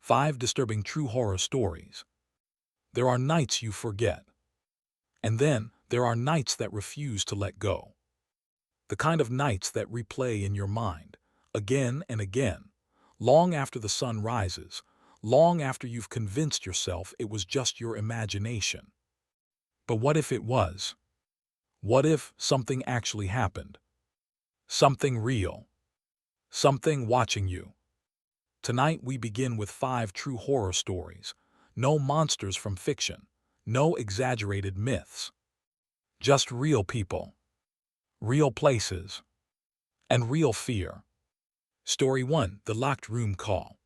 5 disturbing true horror stories. There are nights you forget. And then there are nights that refuse to let go. The kind of nights that replay in your mind, again and again, long after the sun rises, long after you've convinced yourself it was just your imagination. But what if it was? What if something actually happened? Something real. Something watching you. Tonight we begin with 5 true horror stories. No monsters from fiction. No exaggerated myths. Just real people. Real places. And real fear. Story 1. The Locked Room Call.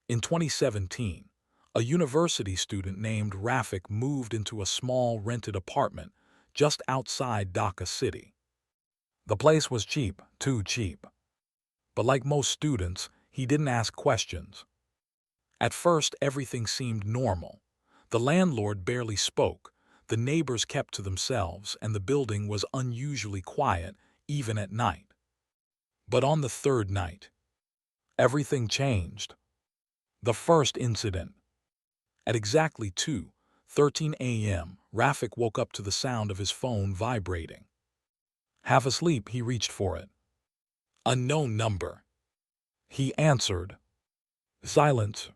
In 2017, a university student named Rafik moved into a small rented apartment just outside Dhaka City. The place was cheap, too cheap. But like most students, he didn't ask questions. At first, everything seemed normal. The landlord barely spoke, the neighbors kept to themselves, and the building was unusually quiet, even at night. But on the third night, everything changed. The first incident. At exactly 2:13 a.m., Rafik woke up to the sound of his phone vibrating. Half asleep, he reached for it. Unknown number. He answered. Silence.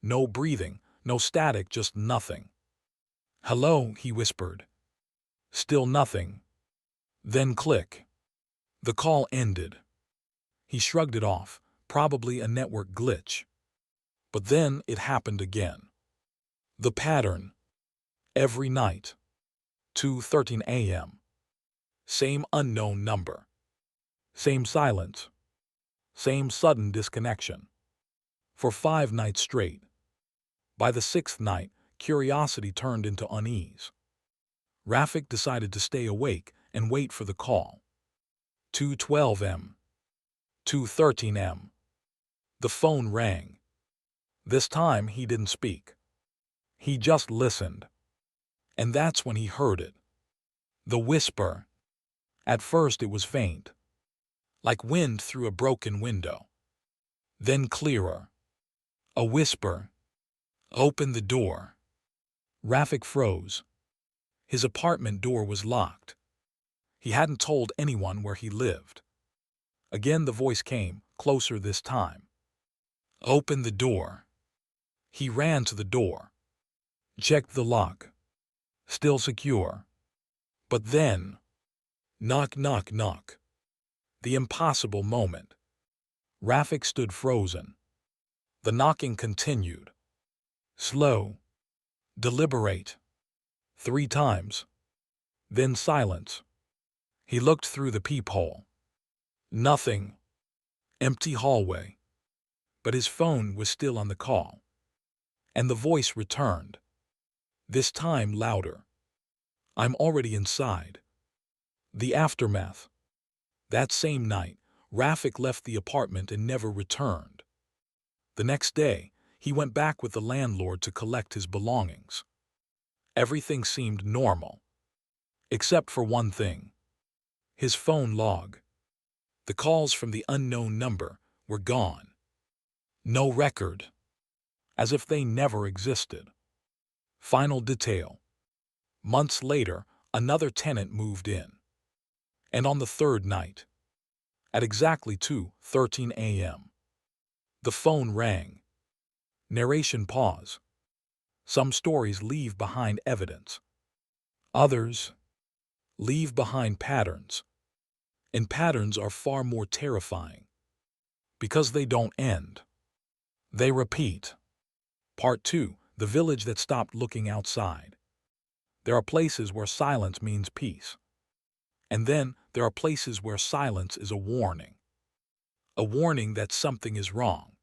No breathing, no static, just nothing. Hello, he whispered. Still nothing. Then click. The call ended. He shrugged it off, probably a network glitch. But then it happened again. The pattern. Every night. 2:13 a.m. Same unknown number. Same silence. Same sudden disconnection. For 5 nights straight. By the 6th night, curiosity turned into unease. Rafik decided to stay awake and wait for the call. 2:12 m. 2:13 m. The phone rang. This time he didn't speak. He just listened. And that's when he heard it. The whisper. At first it was faint, like wind through a broken window. Then clearer. A whisper. Open the door. Rafik froze. His apartment door was locked. He hadn't told anyone where he lived. Again the voice came, closer this time. Open the door. He ran to the door. Checked the lock. Still secure. But then, knock, knock, knock. The impossible moment. Rafik stood frozen. The knocking continued. Slow. Deliberate. 3 times. Then silence. He looked through the peephole. Nothing. Empty hallway. But his phone was still on the call. And the voice returned. This time louder. I'm already inside. The aftermath. That same night, Rafik left the apartment and never returned. The next day, he went back with the landlord to collect his belongings. Everything seemed normal. Except for one thing. His phone log. The calls from the unknown number were gone. No record. As if they never existed. Final detail. Months later, another tenant moved in. And on the 3rd night, at exactly 2:13 a.m., the phone rang. Narration pause. Some stories leave behind evidence. Others leave behind patterns. And patterns are far more terrifying. Because they don't end. They repeat. Part 2. The village that stopped looking outside. There are places where silence means peace. And then there are places where silence is a warning. A warning that something is wrong.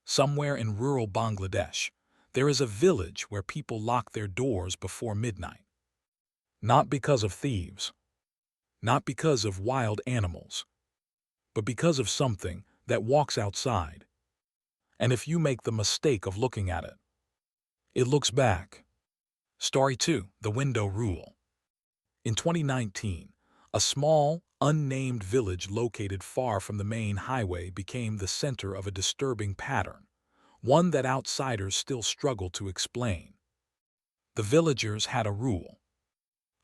Somewhere in rural Bangladesh, there is a village where people lock their doors before midnight. Not because of thieves. Not because of wild animals. But because of something that walks outside. And if you make the mistake of looking at it, it looks back. Story 2. The Window Rule. In 2019, a small, unnamed village located far from the main highway became the center of a disturbing pattern, one that outsiders still struggle to explain. The villagers had a rule,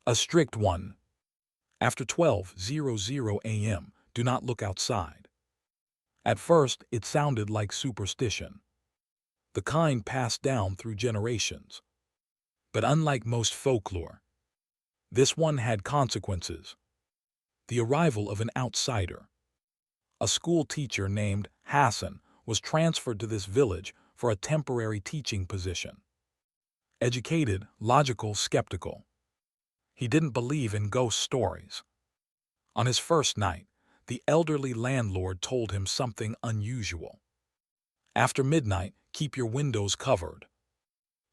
a strict one. After 12:00 a.m., do not look outside. At first, it sounded like superstition, the kind passed down through generations. But unlike most folklore, this one had consequences. The arrival of an outsider. A school teacher named Hassan was transferred to this village for a temporary teaching position. Educated, logical, skeptical. He didn't believe in ghost stories. On his first night, the elderly landlord told him something unusual. After midnight, keep your windows covered.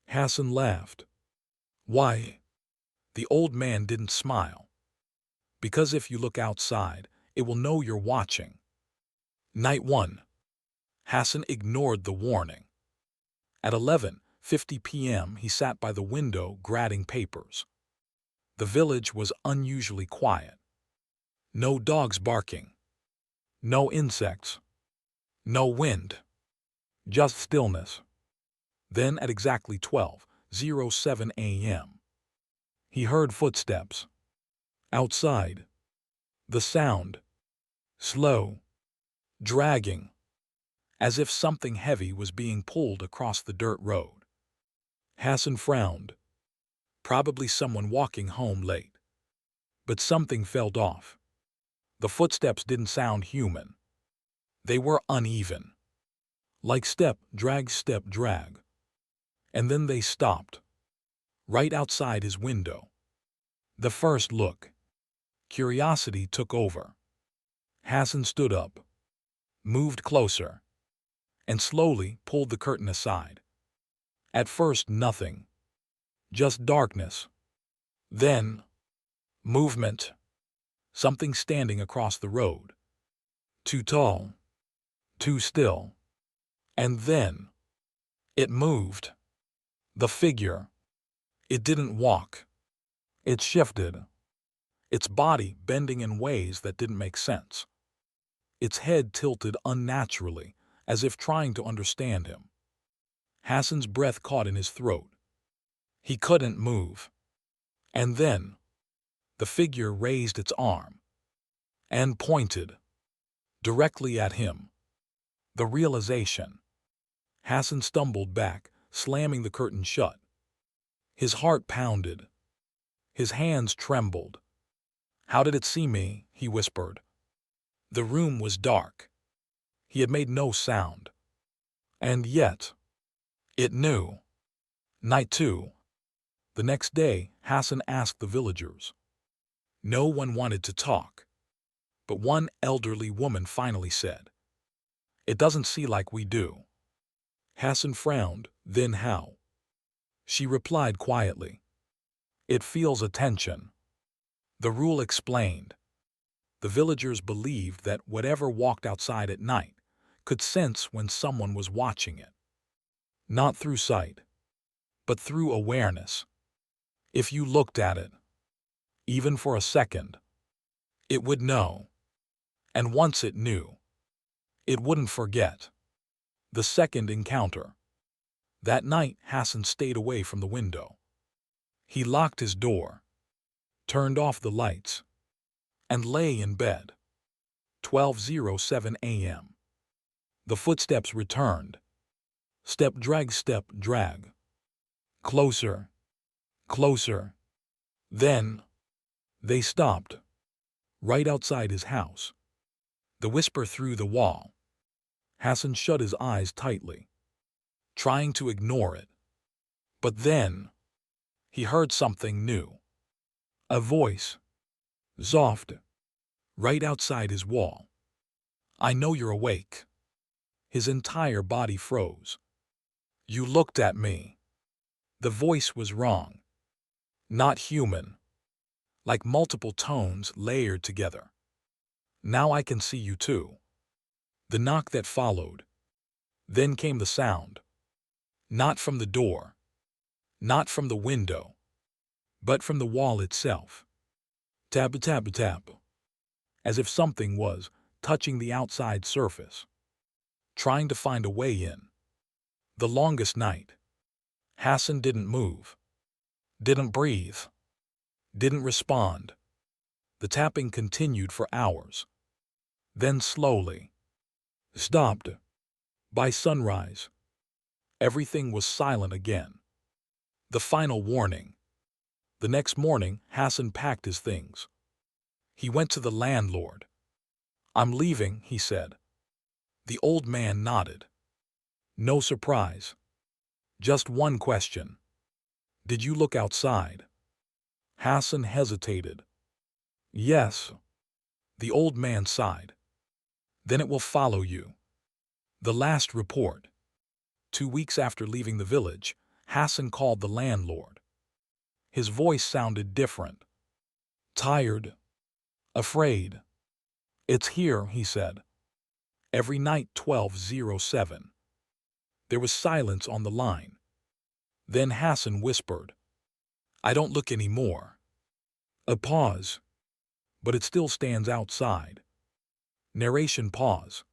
Hassan laughed. Why? The old man didn't smile. Because if you look outside, it will know you're watching. Night 1. Hassan ignored the warning. At 11:50 p.m., he sat by the window grading papers. The village was unusually quiet. No dogs barking. No insects. No wind. Just stillness. Then at exactly 12:07 a.m., he heard footsteps. Outside. The sound. Slow. Dragging. As if something heavy was being pulled across the dirt road. Hassan frowned. Probably someone walking home late. But something felt off. The footsteps didn't sound human. They were uneven. Like step, drag. And then they stopped. Right outside his window. The first look. Curiosity took over. Hassan stood up, moved closer, and slowly pulled the curtain aside. At first, nothing. Just darkness. Then, movement. Something standing across the road. Too tall. Too still. And then, it moved. The figure. It didn't walk. It shifted. Its body bending in ways that didn't make sense. Its head tilted unnaturally, as if trying to understand him. Hassan's breath caught in his throat. He couldn't move. And then, the figure raised its arm and pointed directly at him. The realization. Hassan stumbled back, slamming the curtain shut. His heart pounded. His hands trembled. How did it see me? He whispered. The room was dark. He had made no sound. And yet, it knew. Night 2. The next day, Hassan asked the villagers. No one wanted to talk. But one elderly woman finally said, "It doesn't see like we do." Hassan frowned. Then how? She replied quietly, "It feels attention." The rule explained. The villagers believed that whatever walked outside at night could sense when someone was watching it. Not through sight, but through awareness. If you looked at it, even for a second, it would know. And once it knew, it wouldn't forget. The second encounter. That night, Hassan stayed away from the window. He locked his door, turned off the lights, and lay in bed. 12:07 a.m. The footsteps returned. Step, drag. Closer. Closer. Then, they stopped. Right outside his house. The whisper through the wall. Hassan shut his eyes tightly, trying to ignore it. But then, he heard something new. A voice. Soft. Right outside his wall. "I know you're awake." His entire body froze. "You looked at me." The voice was wrong. Not human. Like multiple tones layered together. "Now I can see you too." The knock that followed. Then came the sound. Not from the door. Not from the window. But from the wall itself. Tap, tap, tap. As if something was touching the outside surface. Trying to find a way in. The longest night. Hassan didn't move, didn't breathe, didn't respond. The tapping continued for hours. Then slowly stopped. By sunrise, everything was silent again. The final warning. The next morning, Hassan packed his things. He went to the landlord. "I'm leaving," he said. The old man nodded. No surprise. Just one question. "Did you look outside?" Hassan hesitated. "Yes." The old man sighed. "Then it will follow you." The last report. 2 weeks after leaving the village, Hassan called the landlord. His voice sounded different. Tired. Afraid. "It's here," he said. Every night 12:07. There was silence on the line. Then Hassan whispered, "I don't look anymore." A pause. "But it still stands outside." Narration pause.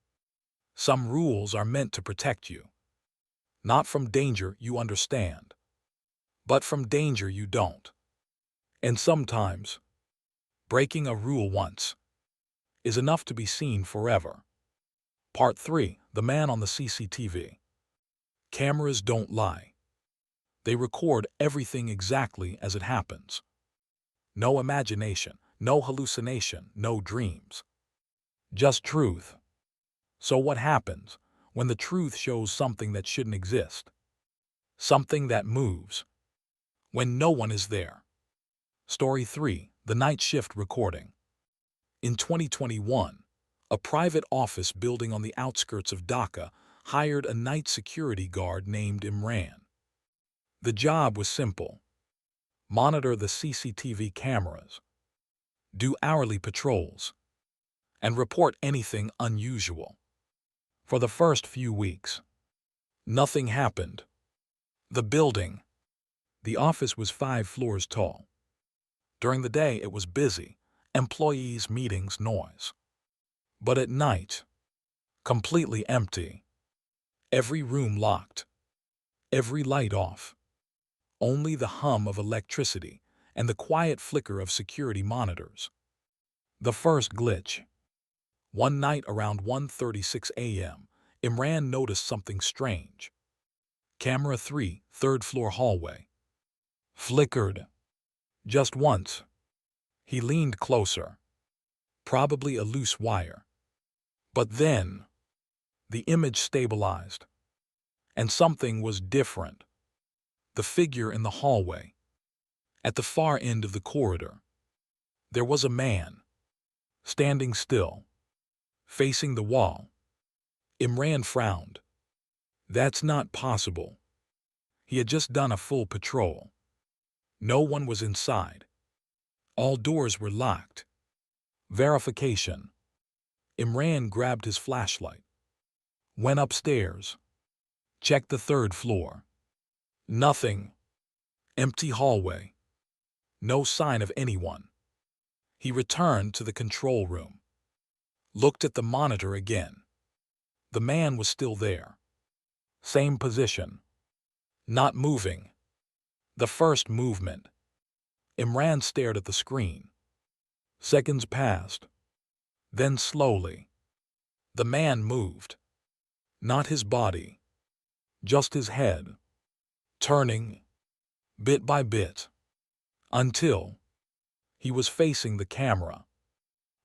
Some rules are meant to protect you. Not from danger you understand, but from danger you don't. And sometimes, breaking a rule once is enough to be seen forever. Part 3. The Man on the CCTV. Cameras don't lie. They record everything exactly as it happens. No imagination, no hallucination, no dreams. Just truth. So what happens when the truth shows something that shouldn't exist? Something that moves. When no one is there. Story 3. The Night Shift Recording. In 2021, a private office building on the outskirts of Dhaka hired a night security guard named Imran. The job was simple. Monitor the CCTV cameras, do hourly patrols, and report anything unusual. For the first few weeks, nothing happened. The office was 5 floors tall. During the day it was busy, employees, meetings, noise. But at night, completely empty. Every room locked, every light off. Only the hum of electricity and the quiet flicker of security monitors. The first glitch. One night around 1:36 a.m., Imran noticed something strange. Camera 3, third floor hallway. Flickered. Just once. He leaned closer. Probably a loose wire. But then, the image stabilized. And something was different. The figure in the hallway. At the far end of the corridor, there was a man, standing still, facing the wall. Imran frowned. That's not possible. He had just done a full patrol. No one was inside. All doors were locked. Verification. Imran grabbed his flashlight, went upstairs, checked the 3rd floor. Nothing. Empty hallway. No sign of anyone. He returned to the control room. Looked at the monitor again. The man was still there. Same position. Not moving. The first movement. Imran stared at the screen. Seconds passed. Then slowly, the man moved. Not his body. Just his head. Turning, bit by bit, until he was facing the camera.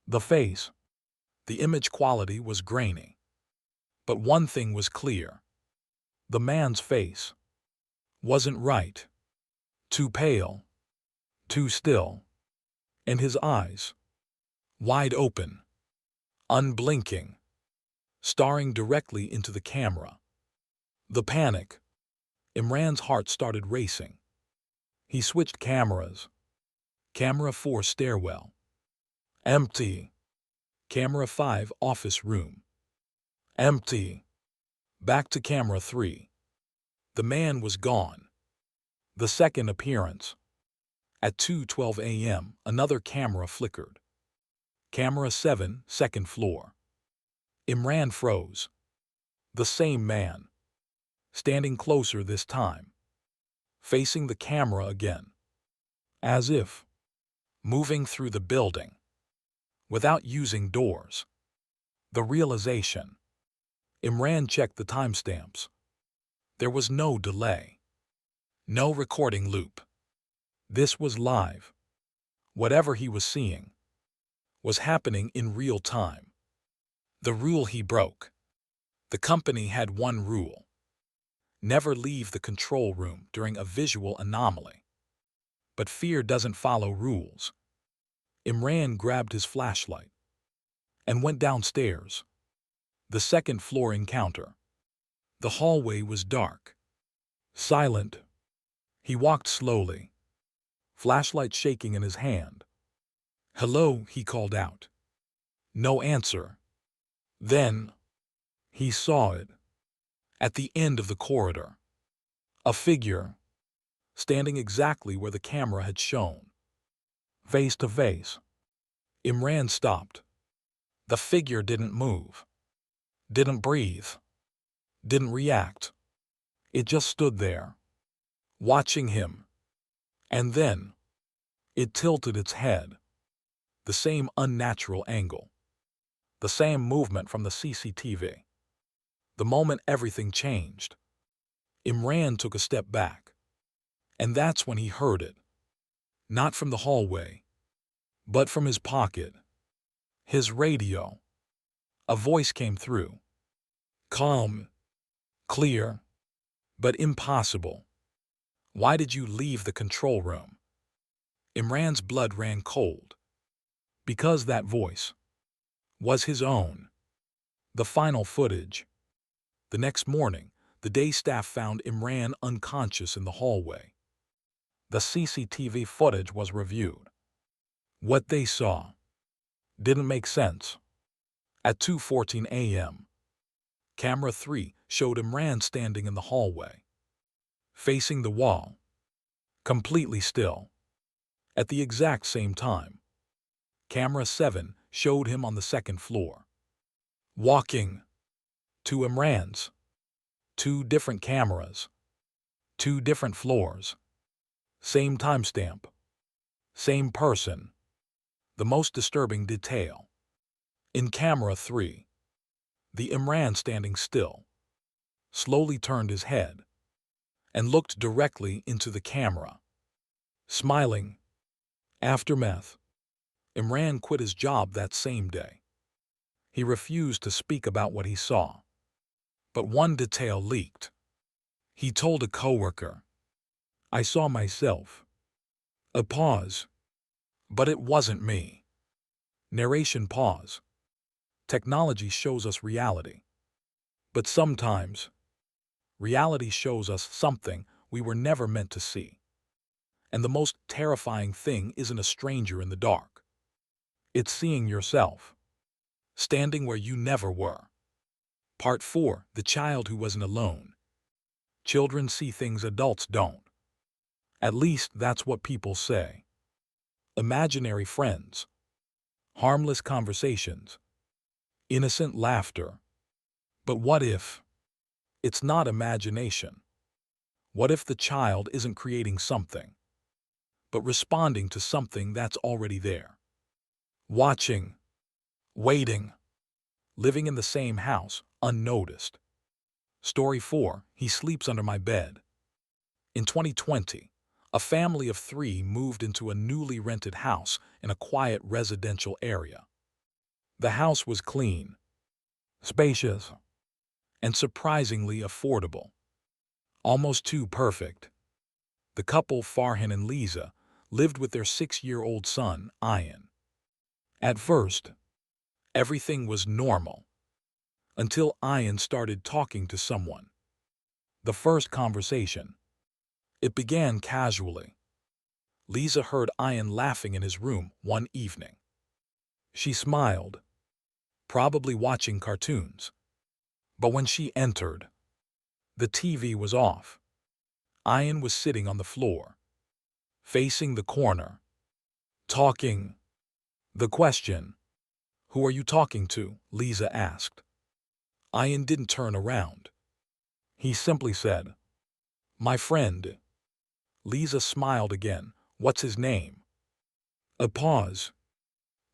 The face. The image quality was grainy. But one thing was clear. The man's face wasn't right. Too pale. Too still. And his eyes, wide open, unblinking, staring directly into the camera. The panic. Imran's heart started racing. He switched cameras. Camera 4 stairwell. Empty. Camera 5 office room. Empty. Back to camera 3. The man was gone. The second appearance. At 2:12 a.m., another camera flickered. Camera 7, 2nd floor. Imran froze. The same man. standing closer this time, facing the camera again, as if moving through the building without using doors. The realization. Imran checked the timestamps. There was no delay, no recording loop. This was live. Whatever he was seeing was happening in real time. The rule he broke. The company had one rule: never leave the control room during a visual anomaly. But fear doesn't follow rules. Imran grabbed his flashlight and went downstairs. The second-floor encounter. The hallway was dark, silent. He walked slowly, flashlight shaking in his hand. "Hello," he called out. No answer. Then he saw it. At the end of the corridor, a figure, standing exactly where the camera had shown. Face to face. Imran stopped. The figure didn't move, didn't breathe, didn't react. It just stood there, watching him. And then it tilted its head. The same unnatural angle. The same movement from the CCTV. The moment everything changed, Imran took a step back. And that's when he heard it. Not from the hallway, but from his pocket. His radio. A voice came through. Calm, clear, but impossible. "Why did you leave the control room?" Imran's blood ran cold. Because that voice was his own. The final footage. The next morning, the day staff found Imran unconscious in the hallway. The CCTV footage was reviewed. What they saw didn't make sense. At 2:14 a.m., camera 3 showed Imran standing in the hallway, facing the wall, completely still. At the exact same time, camera 7 showed him on the second floor, walking to Imran's. Two different cameras, two different floors, same timestamp, same person. The most disturbing detail. In camera 3, the Imran standing still, slowly turned his head and looked directly into the camera, smiling. Aftermath. Imran quit his job that same day. He refused to speak about what he saw. But one detail leaked. He told a coworker, "I saw myself." A pause. But it wasn't me. Narration pause. Technology shows us reality. But sometimes, reality shows us something we were never meant to see. And the most terrifying thing isn't a stranger in the dark. It's seeing yourself, standing where you never were. Part 4. The child who wasn't alone. Children see things adults don't. At least that's what people say. Imaginary friends. Harmless conversations. Innocent laughter. But what if it's not imagination? What if the child isn't creating something, but responding to something that's already there? Watching, waiting, living in the same house, unnoticed. Story 4. He sleeps under my bed. In 2020, a family of 3 moved into a newly rented house in a quiet residential area. The house was clean, spacious, and surprisingly affordable. Almost too perfect. The couple, Farhan and Lisa, lived with their 6-year-old son, Ayan. At first, everything was normal, until Ayan started talking to someone. The first conversation. It began casually. Lisa heard Ayan laughing in his room one evening. She smiled, probably watching cartoons. But when she entered, the TV was off. Ayan was sitting on the floor, facing the corner, talking. The question, "Who are you talking to?" Lisa asked. Ayan didn't turn around. He simply said, "My friend." Lisa smiled again. "What's his name?" A pause.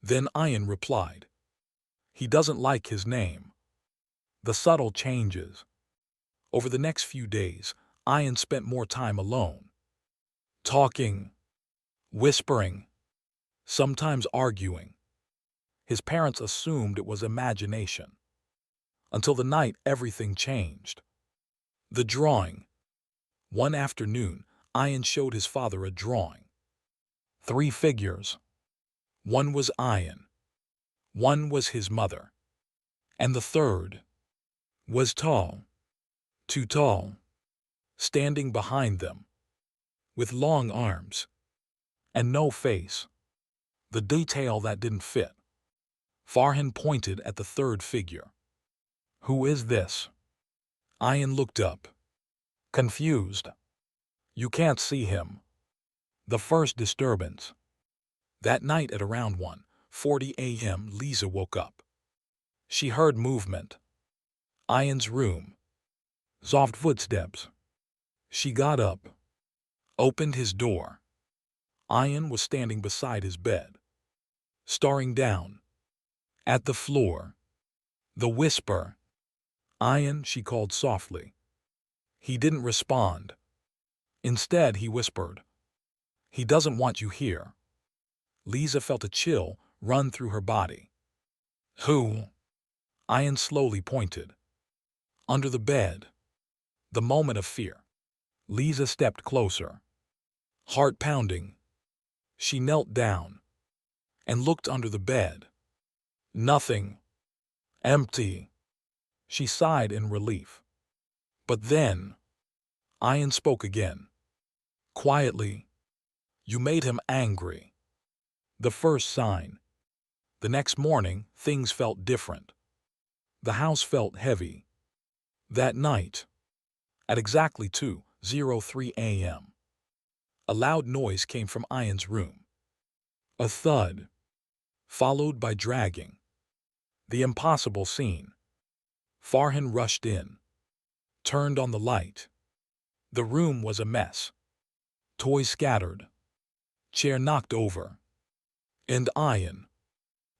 Then Ian replied, "He doesn't like his name." The subtle changes. Over the next few days, Ian spent more time alone. Talking, whispering, sometimes arguing. His parents assumed it was imagination. Until the night everything changed. The drawing. One afternoon, Ian showed his father a drawing. 3 figures. One was Ian. One was his mother. And the third was tall, too tall, standing behind them, with long arms and no face. The detail that didn't fit. Farhan pointed at the third figure. "Who is this?" Ian looked up, confused. "You can't see him." The first disturbance. That night at around 1:40 a.m., Lisa woke up. She heard movement. Ian's room. Soft footsteps. She got up, opened his door. Ian was standing beside his bed, staring down at the floor. The whisper. "Ian," she called softly. He didn't respond. Instead, he whispered, "He doesn't want you here." Lisa felt a chill run through her body. "Who?" Ian slowly pointed. "Under the bed." The moment of fear. Lisa stepped closer, heart pounding. She knelt down and looked under the bed. Nothing. Empty. She sighed in relief. But then, Ian spoke again. Quietly. "You made him angry." The first sign. The next morning, things felt different. The house felt heavy. That night, at exactly 2:03 a.m., a loud noise came from Ian's room. A thud, followed by dragging. The impossible scene. Farhan rushed in, turned on the light. The room was a mess. Toys scattered, chair knocked over, and Ian,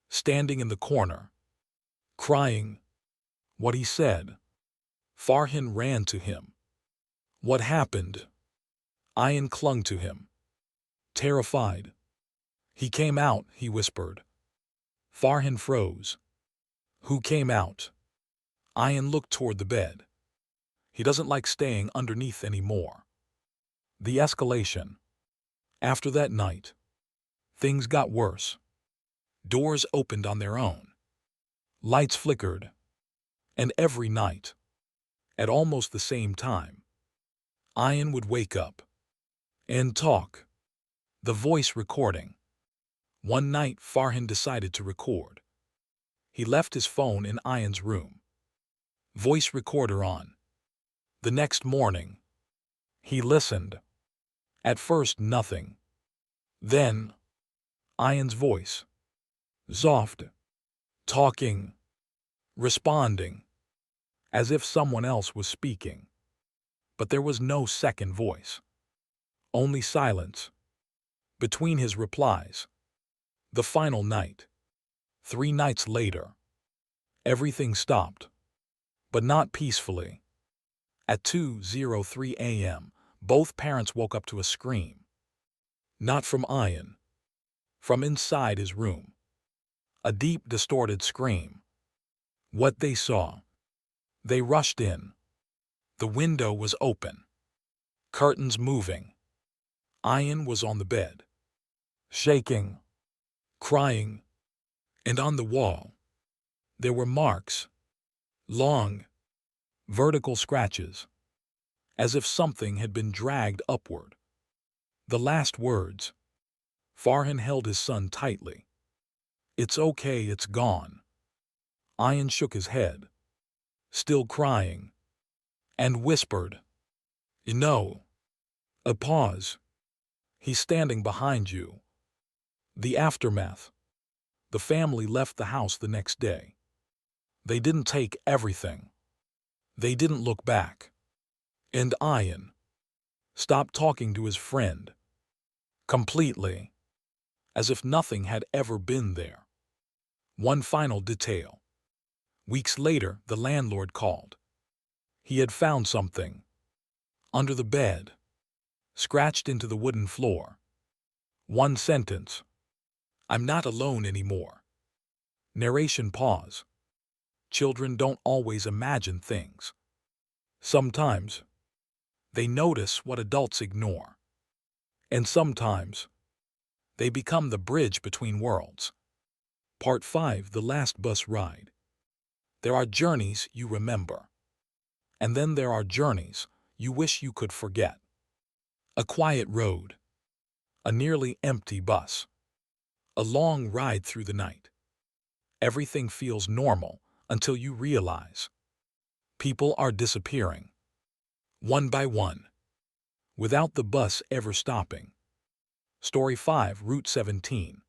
standing in the corner, crying. What he said. Farhan ran to him. "What happened?" Ian clung to him, terrified. "He came out," he whispered. Farhan froze. "Who came out?" Ian looked toward the bed. "He doesn't like staying underneath anymore." The escalation. After that night, things got worse. Doors opened on their own. Lights flickered. And every night, at almost the same time, Ian would wake up and talk. The voice recording. One night, Farhan decided to record. He left his phone in Ian's room. Voice recorder on. The next morning, he listened. At first, nothing. Then, Ian's voice. Soft. Talking. Responding. As if someone else was speaking. But there was no second voice. Only silence. Between his replies. The final night. 3 nights later. Everything stopped. But not peacefully. At 2:03 a.m., both parents woke up to a scream. Not from Ian. From inside his room. A deep, distorted scream. What they saw. They rushed in. The window was open. Curtains moving. Ian was on the bed. Shaking. Crying. And on the wall, there were marks. Long, vertical scratches. As if something had been dragged upward. The last words. Farhan held his son tightly. "It's okay, it's gone." Ian shook his head, still crying, and whispered, "You know." A pause. "He's standing behind you." The aftermath. The family left the house the next day. They didn't take everything. They didn't look back. And Ian stopped talking to his friend completely, as if nothing had ever been there. One final detail. Weeks later, the landlord called. He had found something under the bed, scratched into the wooden floor. One sentence: "I'm not alone anymore." Narration pause. Children don't always imagine things. Sometimes they notice what adults ignore. And sometimes they become the bridge between worlds. Part 5: The Last Bus Ride. There are journeys you remember. And then there are journeys you wish you could forget. A quiet road. A nearly empty bus. A long ride through the night. Everything feels normal until you realize people are disappearing, one by one, without the bus ever stopping. Story 5: Route 17.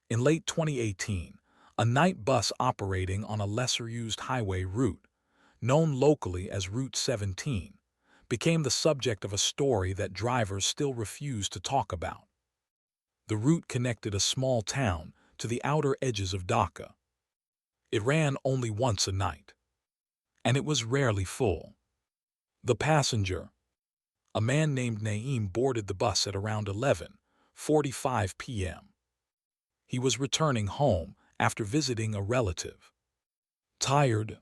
In late 2018, a night bus operating on a lesser-used highway route, known locally as Route 17, became the subject of a story that drivers still refuse to talk about. The route connected a small town to the outer edges of Dhaka. It ran only once a night, and it was rarely full. The passenger, a man named Naeem, boarded the bus at around 11:45 p.m. He was returning home after visiting a relative. Tired,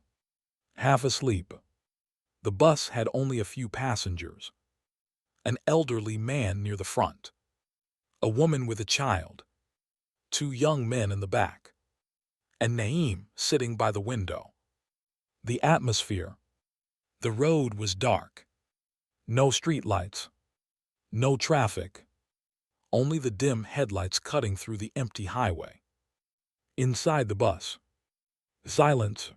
half asleep. The bus had only a few passengers. An elderly man near the front, a woman with a child, two young men in the back, and Naeem sitting by the window. The atmosphere. The road was dark. No streetlights. No traffic. Only the dim headlights cutting through the empty highway. Inside the bus. Silence.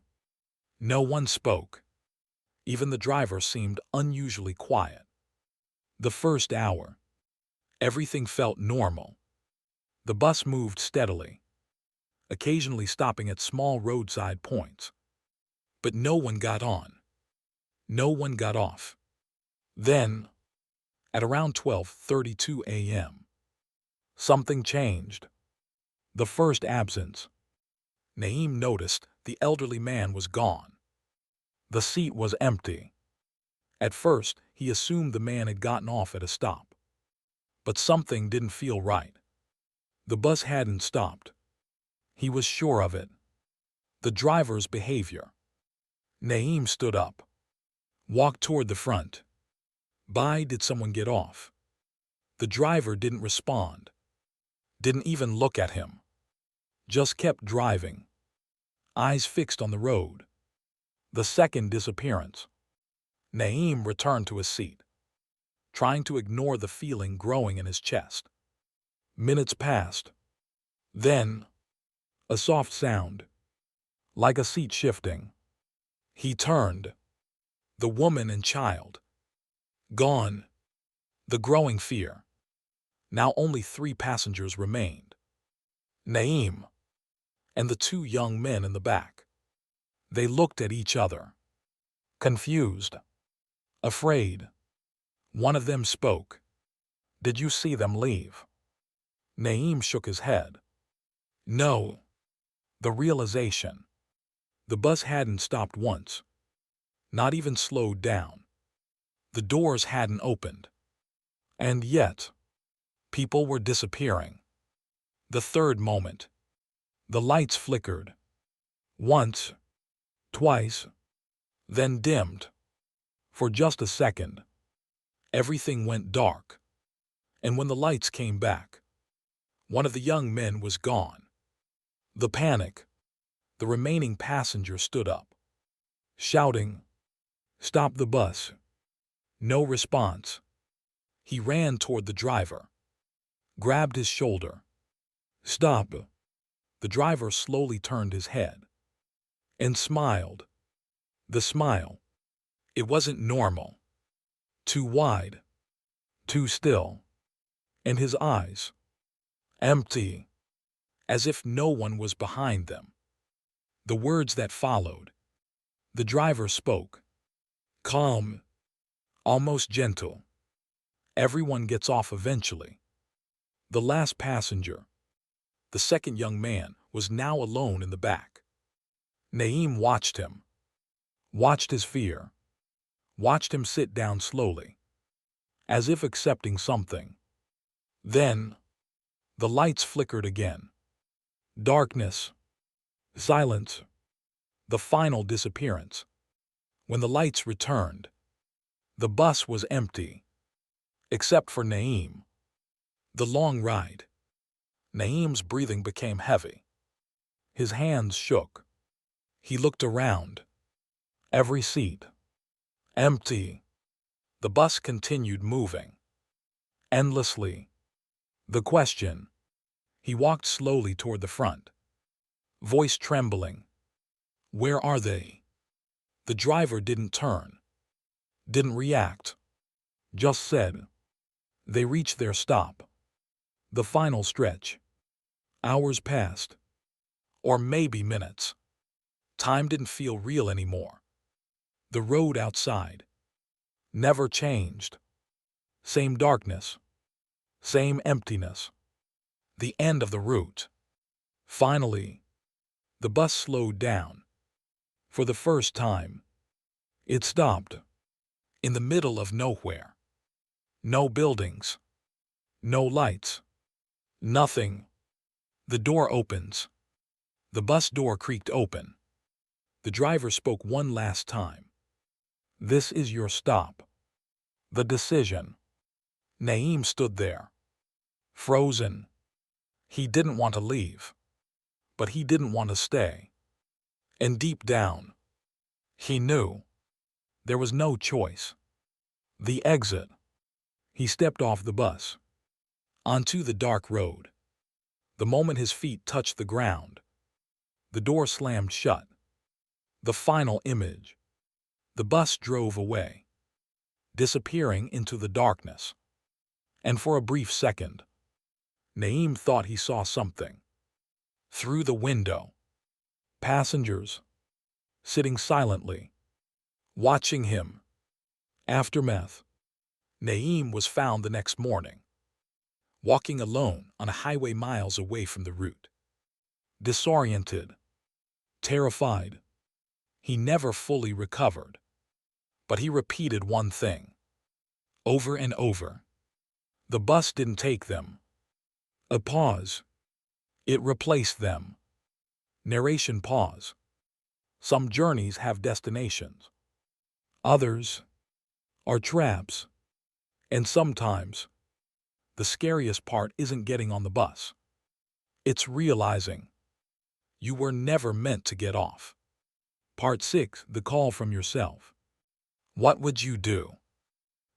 No one spoke. Even the driver seemed unusually quiet. The first hour. Everything felt normal. The bus moved steadily, occasionally stopping at small roadside points. But no one got on. No one got off. Then, at around 12:32 a.m., something changed. The first absence. Naeem noticed the elderly man was gone. The seat was empty. At first, he assumed the man had gotten off at a stop. But something didn't feel right. The bus hadn't stopped. He was sure of it. The driver's behavior. Naeem stood up, walked toward the front. Did someone get off? The driver didn't respond. Didn't even look at him. Just kept driving. Eyes fixed on the road. The second disappearance. Naeem returned to his seat, trying to ignore the feeling growing in his chest. Minutes passed. Then, a soft sound, like a seat shifting. He turned. The woman and child. Gone. The growing fear. Now only 3 passengers remained. Naeem and the 2 young men in the back. They looked at each other, confused, afraid. One of them spoke. "Did you see them leave?" Naeem shook his head. "No." The realization. The bus hadn't stopped once. Not even slowed down. The doors hadn't opened. And yet, people were disappearing. The third moment. The lights flickered. Once, twice, then dimmed. For just a second, everything went dark. And when the lights came back, one of the young men was gone. The panic. The remaining passenger stood up, shouting, "Stop the bus." No response. He ran toward the driver, grabbed his shoulder. "Stop." The driver slowly turned his head and smiled. The smile. It wasn't normal. Too wide. Too still. And his eyes. Empty. As if no one was behind them. The words that followed. The driver spoke. Calm. almost gentle. Everyone gets off eventually. The last passenger, the second young man, was now alone in the back. Naeem watched him, watched his fear, watched him sit down slowly, as if accepting something. Then, the lights flickered again. Darkness, silence, the final disappearance. When the lights returned, the bus was empty, except for Naeem. The long ride. Naeem's breathing became heavy. His hands shook. He looked around. Every seat empty. The bus continued moving. Endlessly. The question. He walked slowly toward the front. Voice trembling. Where are they? The driver didn't turn. Didn't react. Just said. They reached their stop. The final stretch. Hours passed. Or maybe minutes. Time didn't feel real anymore. The road outside never changed. Same darkness. Same emptiness. The end of the route. Finally, the bus slowed down. For the first time, it stopped. In the middle of nowhere. No buildings. No lights. Nothing. The door opens. The bus door creaked open. The driver spoke one last time. This is your stop. The decision. Naeem stood there. Frozen. He didn't want to leave. But he didn't want to stay. And deep down, he knew. There was no choice. The exit. He stepped off the bus. Onto the dark road. The moment his feet touched the ground, the door slammed shut. The final image. The bus drove away, disappearing into the darkness. And for a brief second, Naeem thought he saw something. Through the window. Passengers. Sitting silently. Watching him. Aftermath. Naeem was found the next morning, walking alone on a highway miles away from the route. Disoriented. Terrified. He never fully recovered. But he repeated one thing. Over and over. The bus didn't take them. A pause. It replaced them. Narration pause. Some journeys have destinations. Others are traps. And sometimes, the scariest part isn't getting on the bus. It's realizing you were never meant to get off. Part 6. The call from yourself. What would you do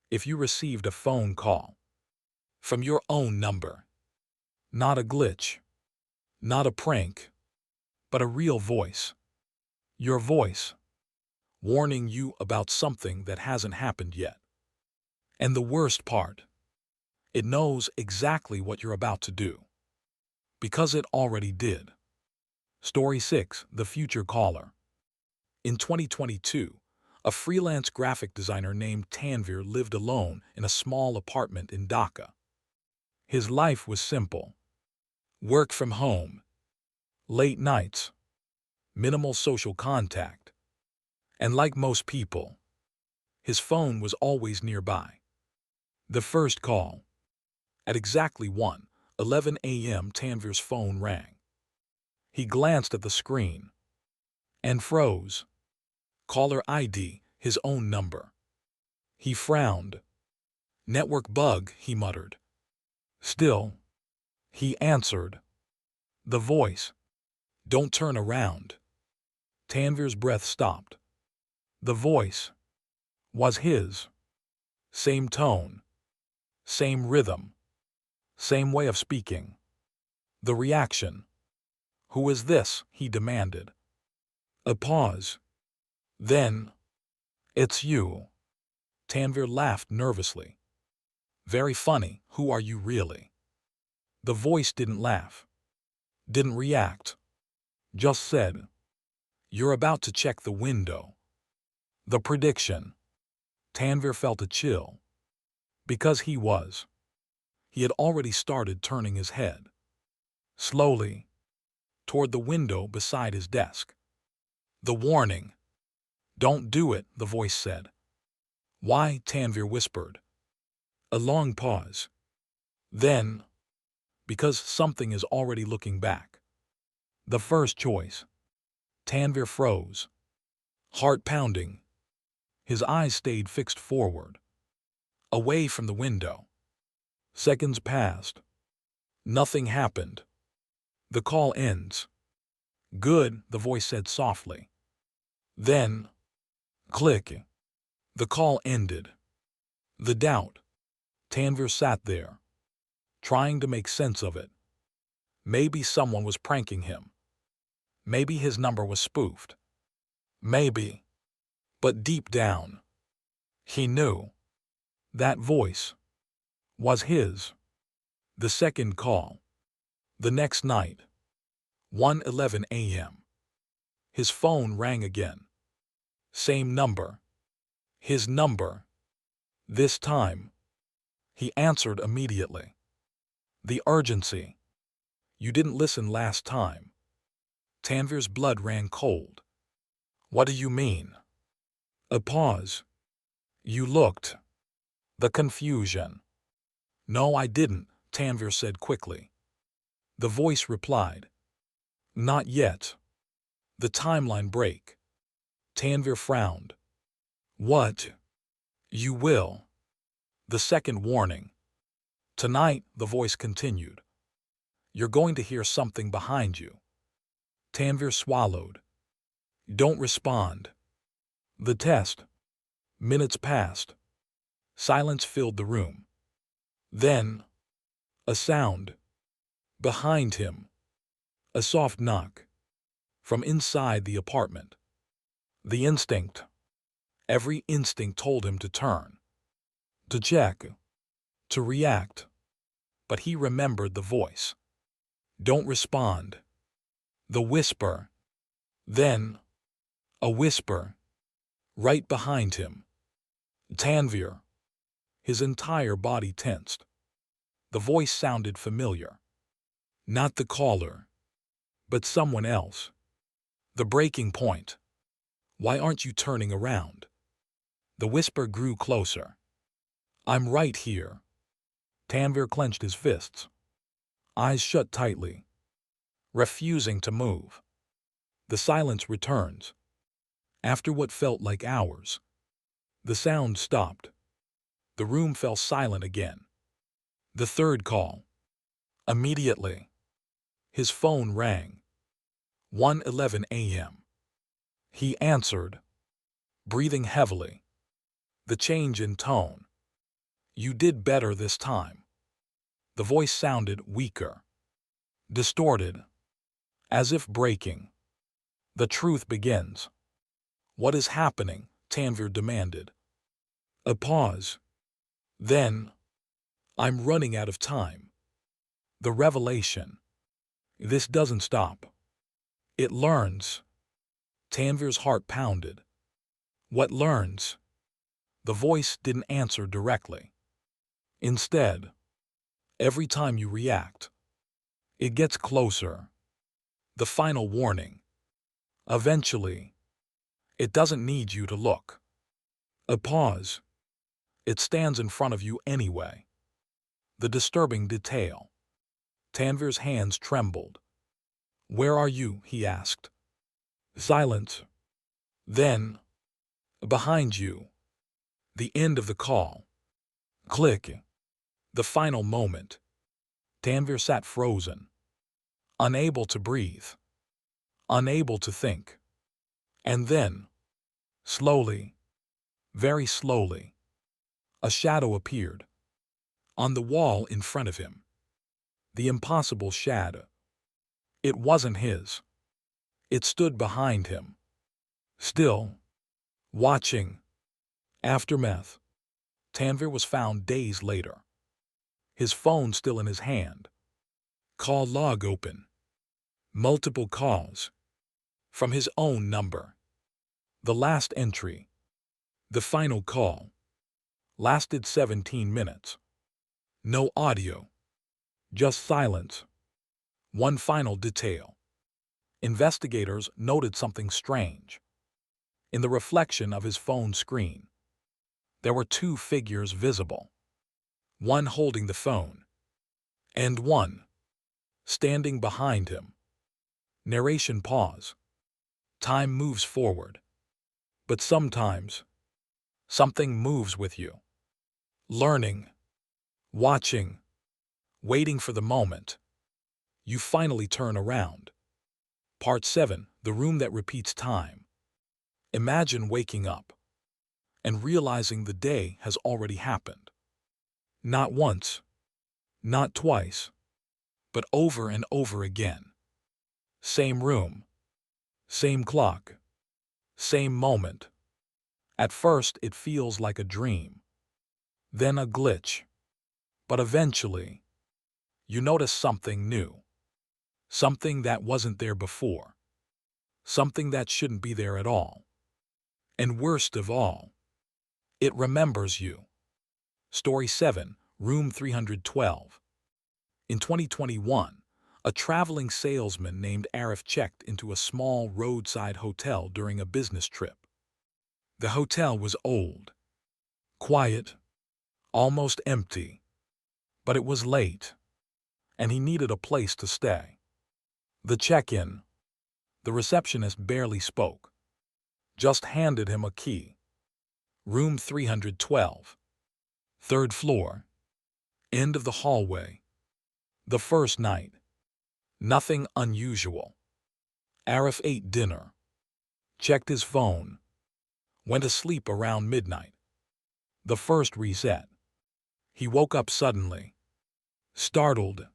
if you received a phone call from your own number? Not a glitch, not a prank, but a real voice. Your voice, warning you about something that hasn't happened yet. And the worst part, it knows exactly what you're about to do. Because it already did. Story 6. The Future Caller. In 2022, a freelance graphic designer named Tanvir lived alone in a small apartment in Dhaka. His life was simple. Work from home. Late nights. Minimal social contact. And like most people, his phone was always nearby. The first call. At exactly 1:11 a.m. Tanvir's phone rang. He glanced at the screen and froze. Caller ID, his own number. He frowned. Network bug, he muttered. Still, he answered. The voice. Don't turn around. Tanvir's breath stopped. The voice was his. Same tone. Same rhythm. Same way of speaking. The reaction. Who is this? He demanded. A pause. Then, it's you. Tanvir laughed nervously. Very funny, who are you really? The voice didn't laugh. Didn't react. Just said, you're about to check the window. The prediction. Tanvir felt a chill. Because he had already started turning his head. Slowly, toward the window beside his desk. The warning. "Don't do it," the voice said. "Why?" Tanvir whispered. A long pause. Then, "Because something is already looking back." The first choice. Tanvir froze. Heart pounding. His eyes stayed fixed forward, away from the window. Seconds passed. Nothing happened. "The call ends." "Good," the voice said softly. Then, click. The call ended. The doubt. Tanvir sat there, trying to make sense of it. Maybe someone was pranking him. Maybe his number was spoofed. Maybe. But deep down, he knew that voice was his. The second call. The next night. 1:11 a.m. His phone rang again. Same number. His number. This time, he answered immediately. The urgency. "You didn't listen last time." Tanvir's blood ran cold. "What do you mean?" A pause. "You looked." The confusion. "No, I didn't," Tanvir said quickly. The voice replied. "Not yet." The timeline break. Tanvir frowned. "What?" "You will." The second warning. "Tonight," the voice continued, "you're going to hear something behind you." Tanvir swallowed. "Don't respond." The test. Minutes passed. Silence filled the room. Then, a sound. Behind him. A soft knock. From inside the apartment. The instinct. Every instinct told him to turn. To check. To react. But he remembered the voice. "Don't respond." The whisper. Then, a whisper. Right behind him. Tanvir. His entire body tensed. The voice sounded familiar. Not the caller, but someone else. The breaking point. "Why aren't you turning around?" The whisper grew closer. "I'm right here." Tanvir clenched his fists, eyes shut tightly, refusing to move. The silence returns. After what felt like hours, the sound stopped. The room fell silent again. The third call. Immediately, his phone rang. 1:11 a.m. He answered, breathing heavily. The change in tone. "You did better this time." The voice sounded weaker, distorted, as if breaking. "The truth begins." "What is happening?" Tanvir demanded. A pause. Then, "I'm running out of time." The revelation. "This doesn't stop. It learns." Tanvir's heart pounded. "What learns?" The voice didn't answer directly. Instead, "Every time you react, it gets closer." The final warning. "Eventually, it doesn't need you to look." A pause. "It stands in front of you anyway." The disturbing detail. Tanvir's hands trembled. "Where are you?" he asked. Silence. Then, "Behind you." The end of the call. Click. The final moment. Tanvir sat frozen, unable to breathe, unable to think. And then, slowly, very slowly, a shadow appeared. On the wall in front of him. The impossible shadow. It wasn't his. It stood behind him. Still. Watching. Aftermath. Tanvir was found days later. His phone still in his hand. Call log open. Multiple calls. From his own number. The last entry. The final call. lasted 17 minutes. No audio, just silence. One final detail. Investigators noted something strange. In the reflection of his phone screen, there were two figures visible, one holding the phone, and one standing behind him. Narration pause. Time moves forward, but sometimes something moves with you. Learning, watching, waiting for the moment. You finally turn around. Part 7. The room that repeats time. Imagine waking up and realizing the day has already happened. Not once, not twice, but over and over again. Same room, same clock, same moment. At first it feels like a dream, then a glitch. But eventually, you notice something new. Something that wasn't there before. Something that shouldn't be there at all. And worst of all, it remembers you. Story 7, Room 312. In 2021, a traveling salesman named Arif checked into a small roadside hotel during a business trip. The hotel was old, quiet, almost empty, but it was late, and he needed a place to stay. The check-in. The receptionist barely spoke, just handed him a key. Room 312. Third floor. End of the hallway. The first night. Nothing unusual. Arif ate dinner, checked his phone, went to sleep around midnight. The first reset. He woke up suddenly, startled.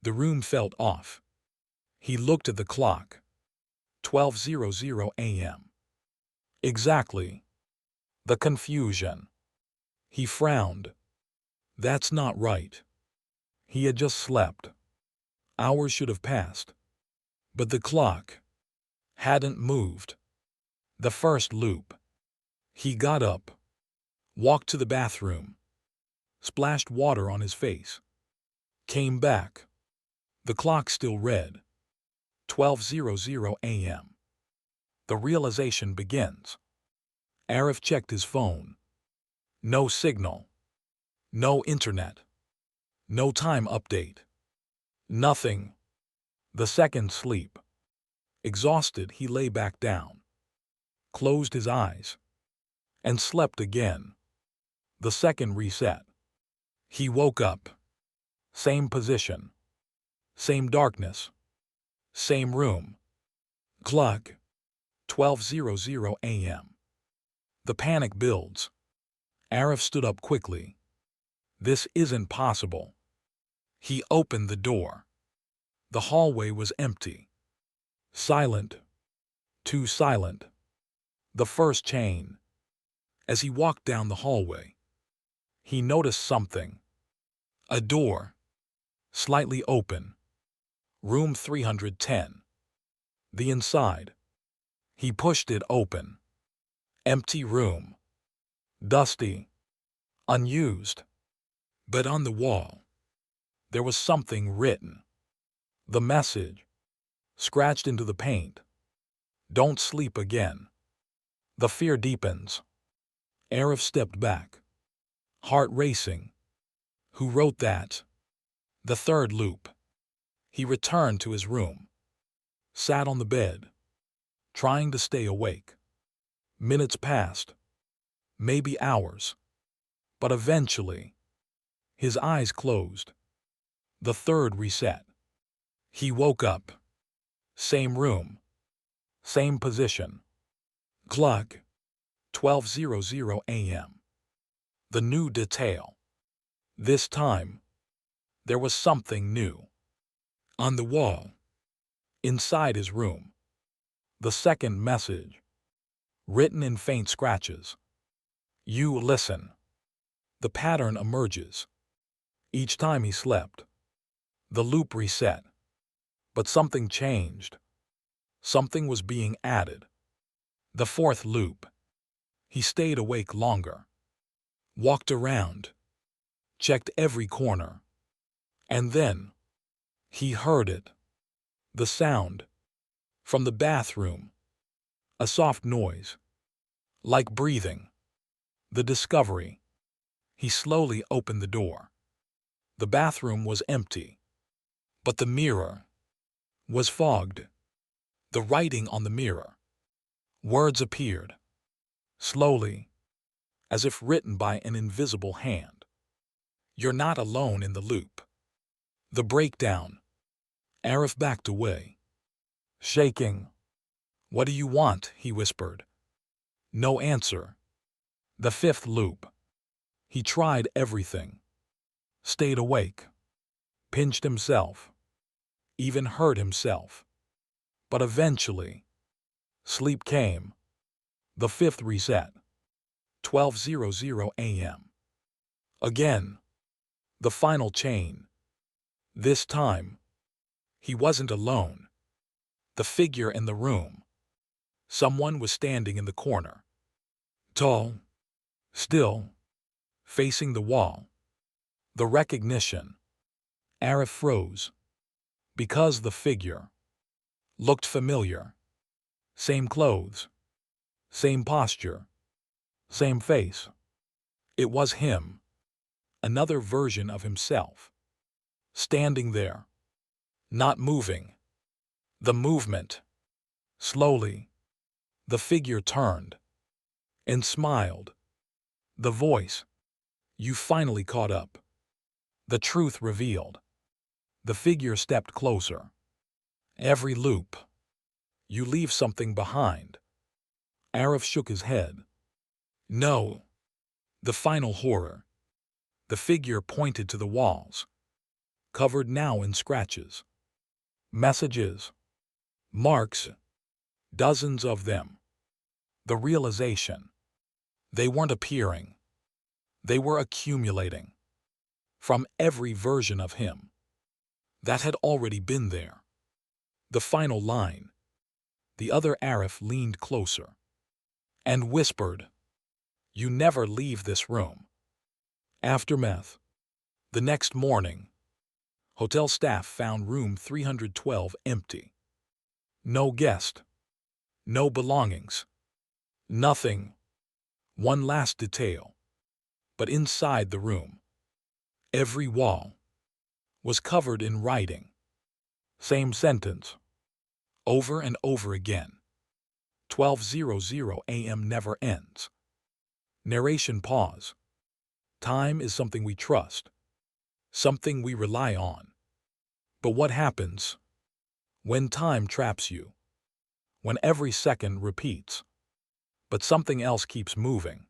The room felt off. He looked at the clock. 12:00 a.m. Exactly. The confusion. He frowned. That's not right. He had just slept. Hours should have passed. But the clock hadn't moved. The first loop. He got up, walked to the bathroom, splashed water on his face, came back. The clock still read 12:00 a.m. The realization begins. Arif checked his phone. No signal. No internet. No time update. Nothing. The second sleep. Exhausted, he lay back down, closed his eyes, and slept again. The second reset. He woke up. Same position. Same darkness. Same room. Clock. 12:00 a.m. The panic builds. Arif stood up quickly. This isn't possible. He opened the door. The hallway was empty. Silent. Too silent. The first chain. As he walked down the hallway, he noticed something. A door. Slightly open. Room 310. The inside. He pushed it open. Empty room. Dusty. Unused. But on the wall, there was something written. The message. Scratched into the paint. Don't sleep again. The fear deepens. Arif stepped back, heart racing. Who wrote that? The third loop. He returned to his room, sat on the bed, trying to stay awake. Minutes passed, maybe hours, but eventually, his eyes closed. The third reset. He woke up. Same room, same position. Clock. 12:00 a.m. The new detail. This time, there was something new. On the wall, inside his room. The second message, written in faint scratches. You listen. The pattern emerges. Each time he slept, the loop reset. But something changed. Something was being added. The fourth loop. He stayed awake longer. walked around, checked every corner, and then he heard it. The sound from the bathroom, a soft noise, like breathing. The discovery. He slowly opened the door. The bathroom was empty, but the mirror was fogged. The writing on the mirror. Words appeared, slowly, as if written by an invisible hand. You're not alone in the loop. The breakdown. Arif backed away, shaking. What do you want? He whispered. No answer. The fifth loop. He tried everything. Stayed awake. Pinched himself. Even hurt himself. But eventually, sleep came. The fifth reset. 12:00 a.m. Again. The final chain. This time, he wasn't alone. The figure in the room. Someone was standing in the corner. Tall. Still. Facing the wall. The recognition. Arif froze. Because the figure looked familiar. Same clothes. Same posture. Same face. It was him. Another version of himself. Standing there. Not moving. The movement. Slowly. The figure turned. And smiled. The voice. You finally caught up. The truth revealed. The figure stepped closer. Every loop. You leave something behind. Arif shook his head. No. The final horror. The figure pointed to the walls, covered now in scratches. Messages. Marks. Dozens of them. The realization. They weren't appearing. They were accumulating. From every version of him that had already been there. The final line. The other Arif leaned closer and whispered, You never leave this room. Aftermath. The next morning, hotel staff found room 312 empty. No guest. No belongings. Nothing. One last detail. But inside the room, every wall was covered in writing. Same sentence. Over and over again. 12:00 a.m. never ends. Narration pause. Time is something we trust. Something we rely on. But what happens when time traps you? When every second repeats, but something else keeps moving.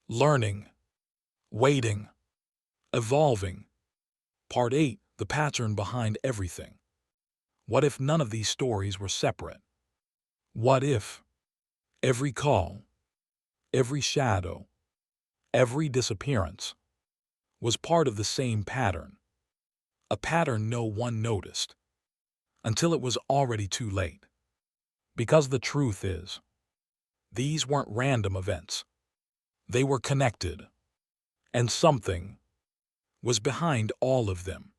Learning. Waiting. Evolving. Part 8. The pattern behind everything. What if none of these stories were separate? What if every call, every shadow, every disappearance was part of the same pattern? A pattern no one noticed until it was already too late. Because the truth is, these weren't random events. They were connected, and something was behind all of them.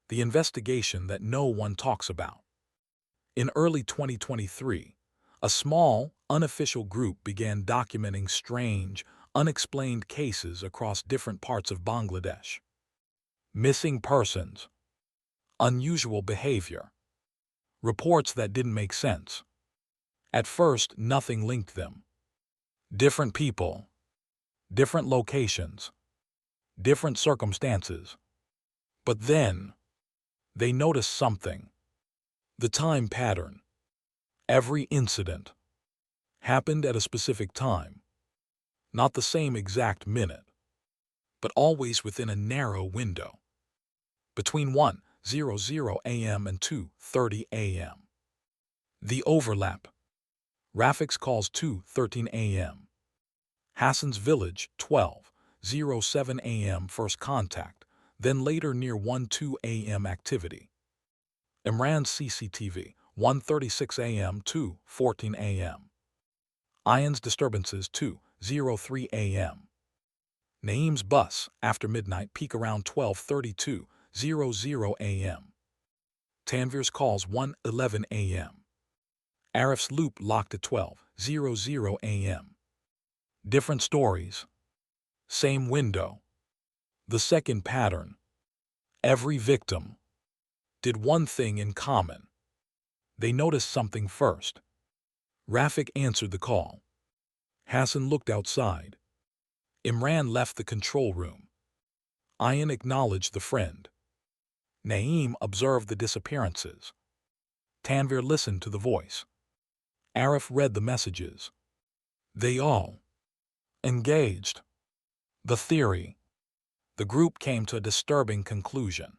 The investigation that no one talks about. In early 2023, a small, unofficial group began documenting strange, unexplained cases across different parts of Bangladesh. Missing persons, unusual behavior, reports that didn't make sense. At first, nothing linked them. Different people, different locations, different circumstances. But then, they noticed something. The time pattern. Every incident happened at a specific time. Not the same exact minute, but always within a narrow window. Between 1:00 a.m. and 2:30 a.m. The overlap. Rafiq's calls 2:13 a.m. Hassan's village 12:07 a.m. first contact, then later near 1:02 a.m. activity. Imran's CCTV 1:36 a.m. 2:14 a.m. Ayan's disturbances 2:03 a.m. Naeem's bus after midnight peak around 12:32:00 a.m. Tanvir's calls 1:11 a.m. Arif's loop locked at 12:00 a.m. Different stories. Same window. The second pattern. Every victim did one thing in common. They noticed something first. Rafik answered the call. Hassan looked outside. Imran left the control room. Ayan acknowledged the friend. Naeem observed the disappearances. Tanvir listened to the voice. Arif read the messages. They all engaged. The theory. The group came to a disturbing conclusion.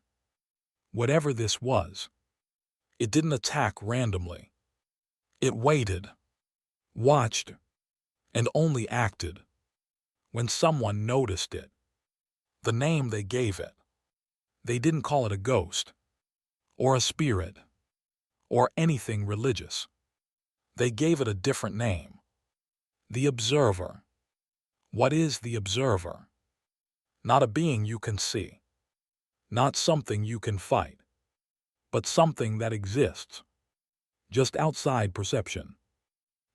Whatever this was, it didn't attack randomly. It waited, watched, and only acted when someone noticed it. The name they gave it. They didn't call it a ghost, or a spirit, or anything religious. They gave it a different name. The observer. What is the observer? Not a being you can see. Not something you can fight. But something that exists. Just outside perception.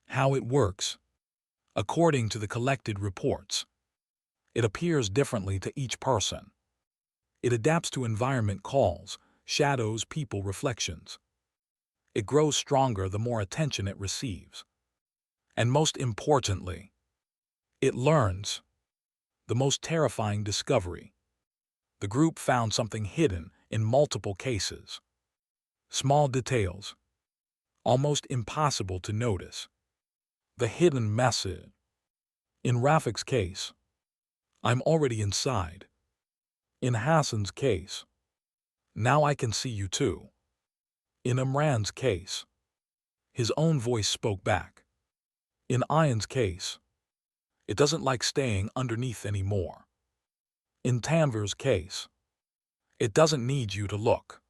How it works. According to the collected reports, it appears differently to each person. It adapts to environment calls, shadows, people, reflections. It grows stronger the more attention it receives. And most importantly, it learns. The most terrifying discovery. The group found something hidden in multiple cases. Small details. Almost impossible to notice. The hidden message. In Rafik's case, I'm already inside. In Hassan's case, now I can see you too. In Imran's case, his own voice spoke back. In Ayan's case, it doesn't like staying underneath anymore. In Tanvir's case, it doesn't need you to look.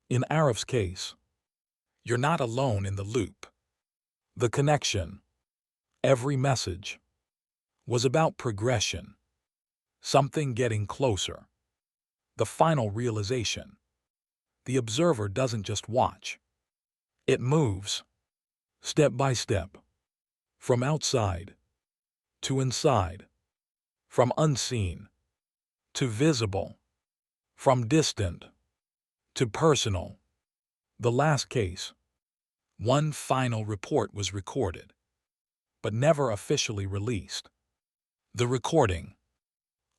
In Arif's case, you're not alone in the loop. The connection, every message, was about progression. Something getting closer. The final realization. The observer doesn't just watch. It moves, step by step, from outside to inside, from unseen to visible, from distant to personal. The last case. One final report was recorded, but never officially released. The recording.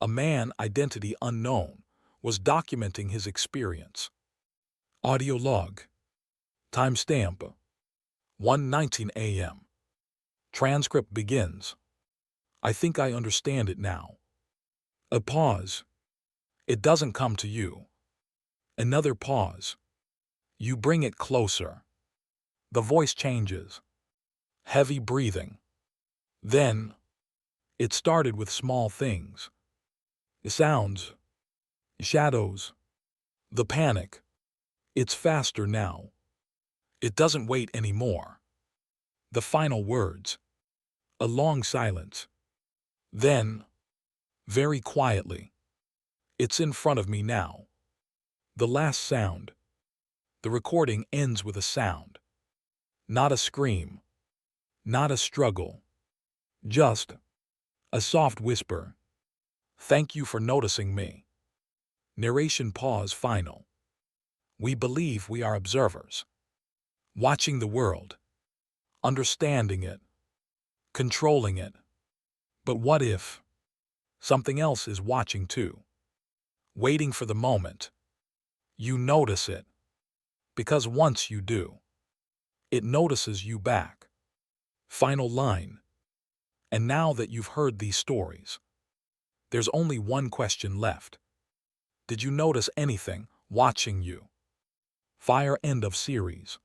A man, identity unknown, was documenting his experience. Audio log. Timestamp. 1:19 a.m. Transcript begins. I think I understand it now. A pause. It doesn't come to you. Another pause. You bring it closer. The voice changes. Heavy breathing. Then, it started with small things. Sounds. Shadows. The panic. It's faster now. It doesn't wait anymore. The final words. A long silence. Then, very quietly. It's in front of me now. The last sound. The recording ends with a sound. Not a scream. Not a struggle. Just a soft whisper. Thank you for noticing me. Narration pause final. We believe we are observers. Watching the world. Understanding it. Controlling it. But what if something else is watching too? Waiting for the moment. You notice it. Because once you do, it notices you back. Final line. And now that you've heard these stories, there's only one question left. Did you notice anything watching you? Fire. End of series.